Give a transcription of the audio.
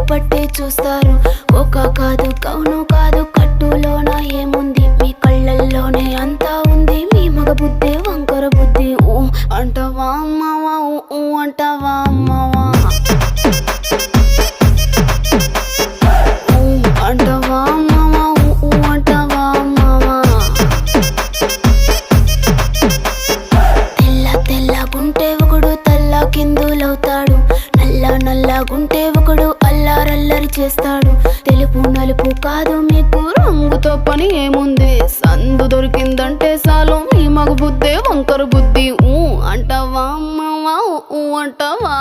పట్టి చూస్తారు. ఒక కాదు కౌను కాదు కట్టులోన ఏముంది, మీ కళ్ళల్లోనే అంతా ఉంది. మీ మగ బుద్ధి వంకర బుద్ధి. ఊ అంటావా అమ్మవా, ఊ అంటావా అమ్మవా, ఊ అంటావా అమ్మవా, ఊ అంటావా అమ్మవా. తెల్ల తెల్లగుంటే ఒకడు తల్ల కిందులవుతాడు, నల్ల నల్లగుంటే ఒకడు అల్లారల్లరి చేస్తాడు. తెలుపు నలుపు కాదు మీకు రంగుతో పని ఏముంది, సందు దొరికిందంటే చాలు మీ మగ బుద్ధే వంకర బుద్ధి. ఊ అంటావా అమ్మవా, ఊ అంటావా